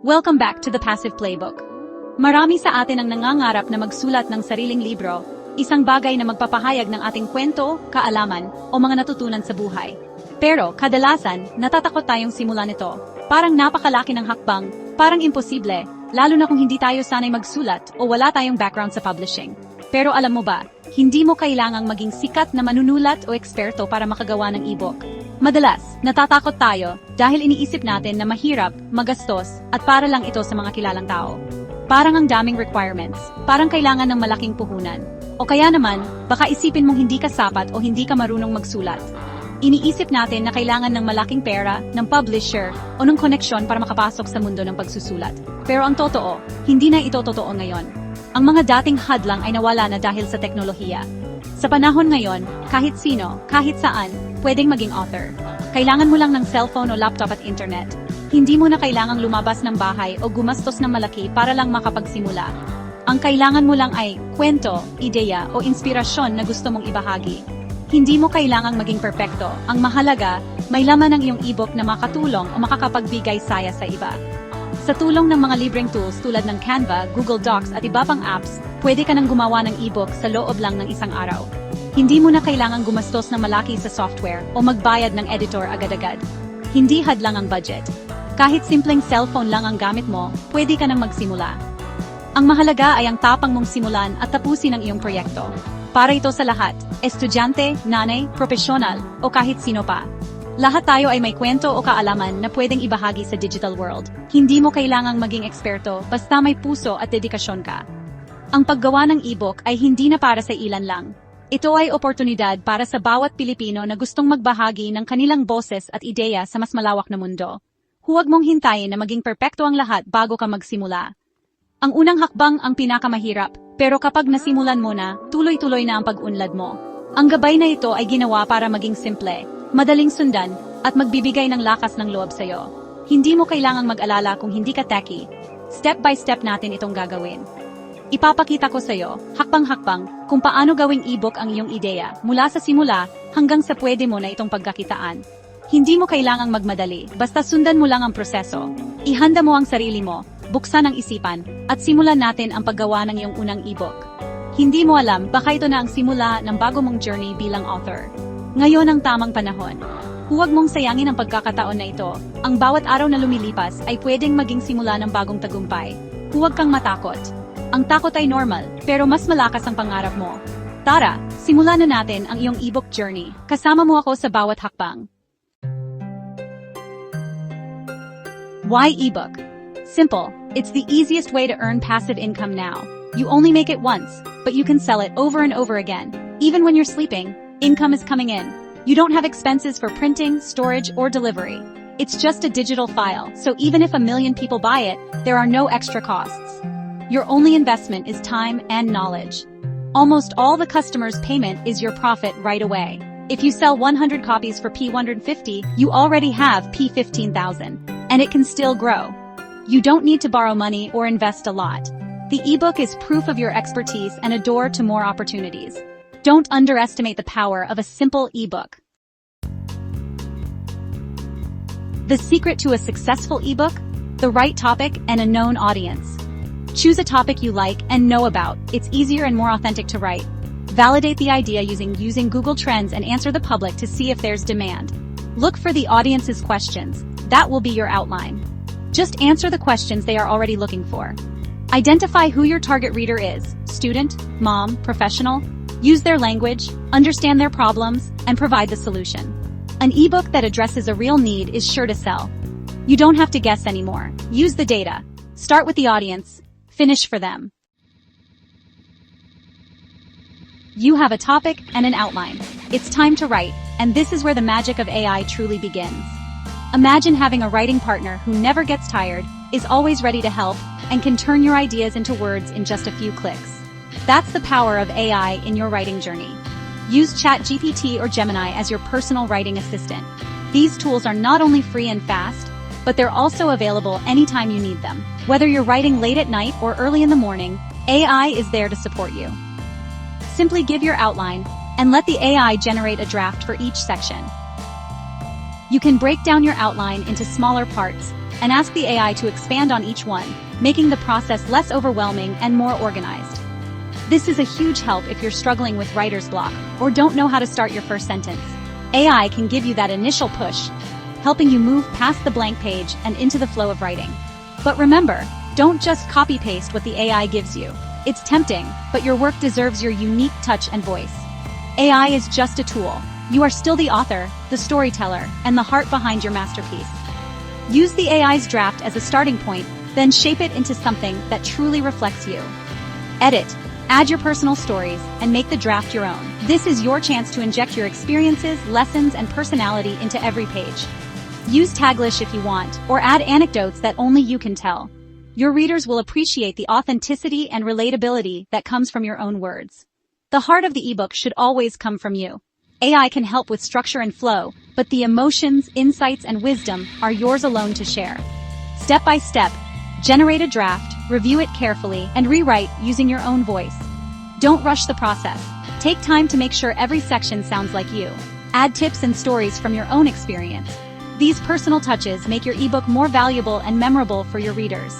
Welcome back to the Passive Playbook. Marami sa atin ang nangangarap na magsulat ng sariling libro, isang bagay na magpapahayag ng ating kwento, kaalaman, o mga natutunan sa buhay. Pero, kadalasan, natatakot tayong simulan ito. Parang napakalaki ng hakbang, parang imposible, lalo na kung hindi tayo sanay magsulat o wala tayong background sa publishing. Pero alam mo ba, hindi mo kailangang maging sikat na manunulat o eksperto para makagawa ng ebook. Madalas, natatakot tayo dahil iniisip natin na mahirap, magastos, at para lang ito sa mga kilalang tao. Parang ang daming requirements, parang kailangan ng malaking puhunan. O kaya naman, baka isipin mong hindi ka sapat o hindi ka marunong magsulat. Iniisip natin na kailangan ng malaking pera, ng publisher, o ng koneksyon para makapasok sa mundo ng pagsusulat. Pero ang totoo, hindi na ito totoo ngayon. Ang mga dating hadlang ay nawala na dahil sa teknolohiya. Sa panahon ngayon, kahit sino, kahit saan, pwedeng maging author. Kailangan mo lang ng cellphone o laptop at internet. Hindi mo na kailangang lumabas ng bahay o gumastos ng malaki para lang makapagsimula. Ang kailangan mo lang ay kwento, ideya o inspirasyon na gusto mong ibahagi. Hindi mo kailangang maging perpekto. Ang mahalaga, may laman ng iyong ebook na makatulong o makakapagbigay saya sa iba. Sa tulong ng mga libreng tools tulad ng Canva, Google Docs at iba pang apps, pwede ka nang gumawa ng ebook sa loob lang ng isang araw. Hindi mo na kailangang gumastos ng malaki sa software o magbayad ng editor agad-agad. Hindi hadlang ang budget. Kahit simpleng cellphone lang ang gamit mo, pwede ka nang magsimula. Ang mahalaga ay ang tapang mong simulan at tapusin ang iyong proyekto. Para ito sa lahat, estudyante, nanay, profesional, o kahit sino pa. Lahat tayo ay may kwento o kaalaman na pwedeng ibahagi sa digital world. Hindi mo kailangang maging eksperto basta may puso at dedikasyon ka. Ang paggawa ng ebook ay hindi na para sa ilan lang. Ito ay oportunidad para sa bawat Pilipino na gustong magbahagi ng kanilang boses at ideya sa mas malawak na mundo. Huwag mong hintayin na maging perpekto ang lahat bago ka magsimula. Ang unang hakbang ang pinakamahirap, pero kapag nasimulan mo na, tuloy-tuloy na ang pag-unlad mo. Ang gabay na ito ay ginawa para maging simple, madaling sundan, at magbibigay ng lakas ng loob sa'yo. Hindi mo kailangang mag-alala kung hindi ka techie. Step by step natin itong gagawin. Ipapakita ko sa'yo, hakbang-hakbang, kung paano gawing ebook ang iyong ideya, mula sa simula hanggang sa pwede mo na itong pagkakitaan. Hindi mo kailangang magmadali, basta sundan mo lang ang proseso. Ihanda mo ang sarili mo, buksan ang isipan, at simulan natin ang paggawa ng iyong unang ebook. Hindi mo alam, baka ito na ang simula ng bago mong journey bilang author. Ngayon ang tamang panahon. Huwag mong sayangin ang pagkakataon na ito. Ang bawat araw na lumilipas ay pwedeng maging simula ng bagong tagumpay. Huwag kang matakot. Ang takot ay normal, pero mas malakas ang pangarap mo. Tara, simulan na natin ang iyong ebook journey. Kasama mo ako sa bawat hakbang. Why ebook? Simple. It's the easiest way to earn passive income now. You only make it once, but you can sell it over and over again. Even when you're sleeping, income is coming in. You don't have expenses for printing, storage, or delivery. It's just a digital file, so even if 1 million people buy it, there are no extra costs. Your only investment is time and knowledge. Almost all the customer's payment is your profit right away. If you sell 100 copies for P150, you already have P15,000, and it can still grow. You don't need to borrow money or invest a lot. The ebook is proof of your expertise and a door to more opportunities. Don't underestimate the power of a simple ebook. The secret to a successful ebook? The right topic and a known audience. Choose a topic you like and know about. It's easier and more authentic to write. Validate the idea using Google Trends and answer the public to see if there's demand. Look for the audience's questions. That will be your outline. Just answer the questions they are already looking for. Identify who your target reader is: student, mom, professional. Use their language, understand their problems, and provide the solution. An ebook that addresses a real need is sure to sell. You don't have to guess anymore. Use the data. Start with the audience. Finish for them. You have a topic and an outline. It's time to write, and this is where the magic of AI truly begins. Imagine having a writing partner who never gets tired, is always ready to help, and can turn your ideas into words in just a few clicks. That's the power of AI in your writing journey. Use ChatGPT or Gemini as your personal writing assistant. These tools are not only free and fast, but they're also available anytime you need them. Whether you're writing late at night or early in the morning, AI is there to support you. Simply give your outline, and let the AI generate a draft for each section. You can break down your outline into smaller parts, and ask the AI to expand on each one, making the process less overwhelming and more organized. This is a huge help if you're struggling with writer's block or don't know how to start your first sentence. AI can give you that initial push, helping you move past the blank page and into the flow of writing. But remember, don't just copy-paste what the AI gives you. It's tempting, but your work deserves your unique touch and voice. AI is just a tool. You are still the author, the storyteller, and the heart behind your masterpiece. Use the AI's draft as a starting point, then shape it into something that truly reflects you. Edit, add your personal stories, and make the draft your own. This is your chance to inject your experiences, lessons, and personality into every page. Use Taglish if you want, or add anecdotes that only you can tell. Your readers will appreciate the authenticity and relatability that comes from your own words. The heart of the ebook should always come from you. AI can help with structure and flow, but the emotions, insights, and wisdom are yours alone to share. Step by step, generate a draft, review it carefully, and rewrite using your own voice. Don't rush the process. Take time to make sure every section sounds like you. Add tips and stories from your own experience. These personal touches make your ebook more valuable and memorable for your readers.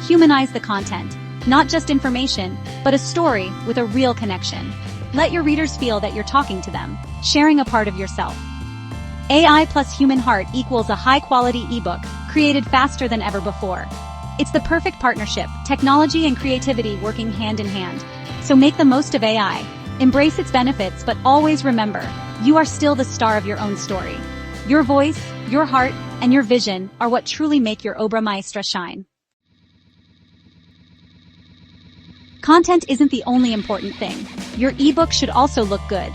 Humanize the content, not just information, but a story with a real connection. Let your readers feel that you're talking to them, sharing a part of yourself. AI plus human heart equals a high-quality ebook, created faster than ever before. It's the perfect partnership, technology and creativity working hand in hand. So make the most of AI. Embrace its benefits, but always remember, you are still the star of your own story. Your voice, your heart, and your vision are what truly make your obra maestra shine. Content isn't the only important thing. Your ebook should also look good.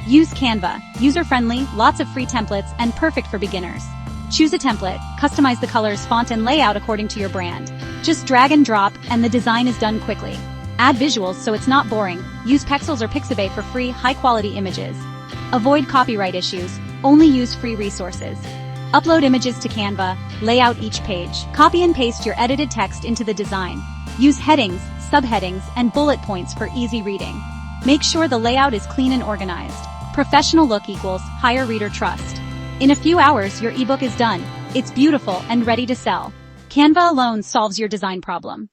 Use Canva, user-friendly, lots of free templates, and perfect for beginners. Choose a template, customize the colors, font, and layout according to your brand. Just drag and drop, and the design is done quickly. Add visuals so it's not boring. Use Pexels or Pixabay for free, high-quality images. Avoid copyright issues. Only use free resources. Upload images to Canva, lay out each page. Copy and paste your edited text into the design. Use headings, subheadings, and bullet points for easy reading. Make sure the layout is clean and organized. Professional look equals higher reader trust. In a few hours, your ebook is done. It's beautiful and ready to sell. Canva alone solves your design problem.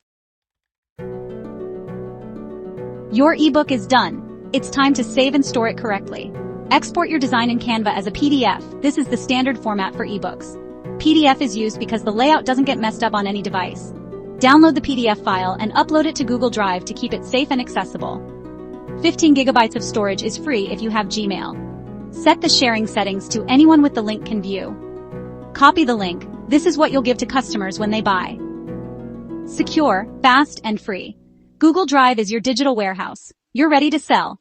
Your ebook is done. It's time to save and store it correctly. Export your design in Canva as a PDF. This is the standard format for ebooks. PDF is used because the layout doesn't get messed up on any device. Download the PDF file and upload it to Google Drive to keep it safe and accessible. 15 gigabytes of storage is free if you have Gmail. Set the sharing settings to anyone with the link can view. Copy the link. This is what you'll give to customers when they buy. Secure, fast, and free. Google Drive is your digital warehouse. You're ready to sell.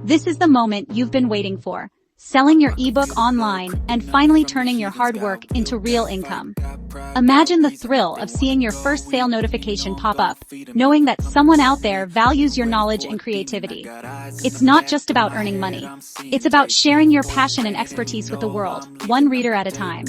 This is the moment you've been waiting for. Selling your ebook online and finally turning your hard work into real income. Imagine the thrill of seeing your first sale notification pop up, knowing that someone out there values your knowledge and creativity. It's not just about earning money. It's about sharing your passion and expertise with the world, one reader at a time.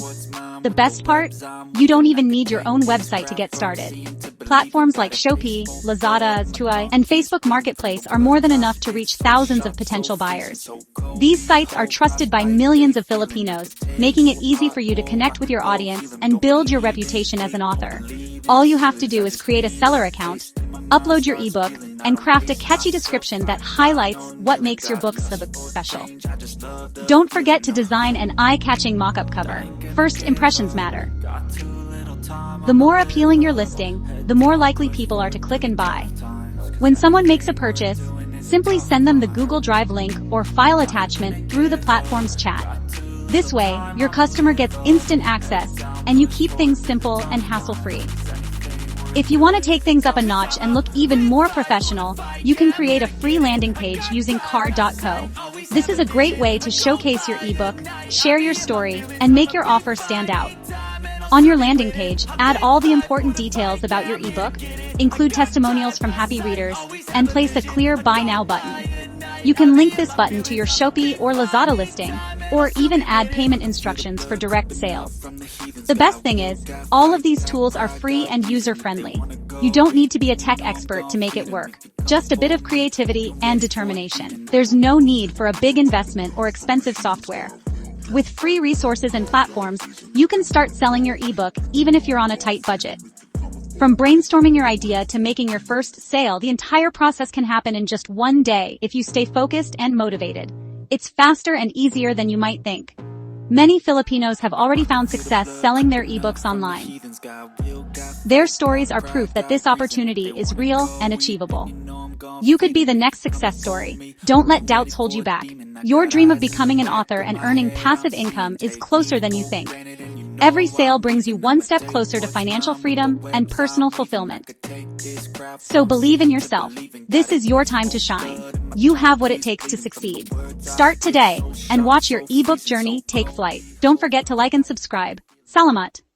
The best part? You don't even need your own website to get started. Platforms like Shopee, Lazada, Tua, and Facebook Marketplace are more than enough to reach thousands of potential buyers. These sites are trusted by millions of Filipinos, making it easy for you to connect with your audience and build your reputation as an author. All you have to do is create a seller account, upload your ebook, and craft a catchy description that highlights what makes your book so special. Don't forget to design an eye-catching mock-up cover. First impressions matter. The more appealing your listing, the more likely people are to click and buy. When someone makes a purchase, simply send them the Google Drive link or file attachment through the platform's chat. This way, your customer gets instant access, and you keep things simple and hassle-free. If you want to take things up a notch and look even more professional, you can create a free landing page using card.co. This is a great way to showcase your ebook, share your story, and make your offer stand out. On your landing page, add all the important details about your ebook, include testimonials from happy readers, and place a clear Buy Now button. You can link this button to your Shopee or Lazada listing, or even add payment instructions for direct sales. The best thing is, all of these tools are free and user-friendly. You don't need to be a tech expert to make it work. Just a bit of creativity and determination. There's no need for a big investment or expensive software. With free resources and platforms, you can start selling your ebook even if you're on a tight budget. From brainstorming your idea to making your first sale, the entire process can happen in just one day if you stay focused and motivated. It's faster and easier than you might think. Many Filipinos have already found success selling their ebooks online. Their stories are proof that this opportunity is real and achievable. You could be the next success story. Don't let doubts hold you back. Your dream of becoming an author and earning passive income is closer than you think. Every sale brings you one step closer to financial freedom and personal fulfillment. So believe in yourself. This is your time to shine. You have what it takes to succeed. Start today and watch your ebook journey take flight. Don't forget to like and subscribe. Salamat!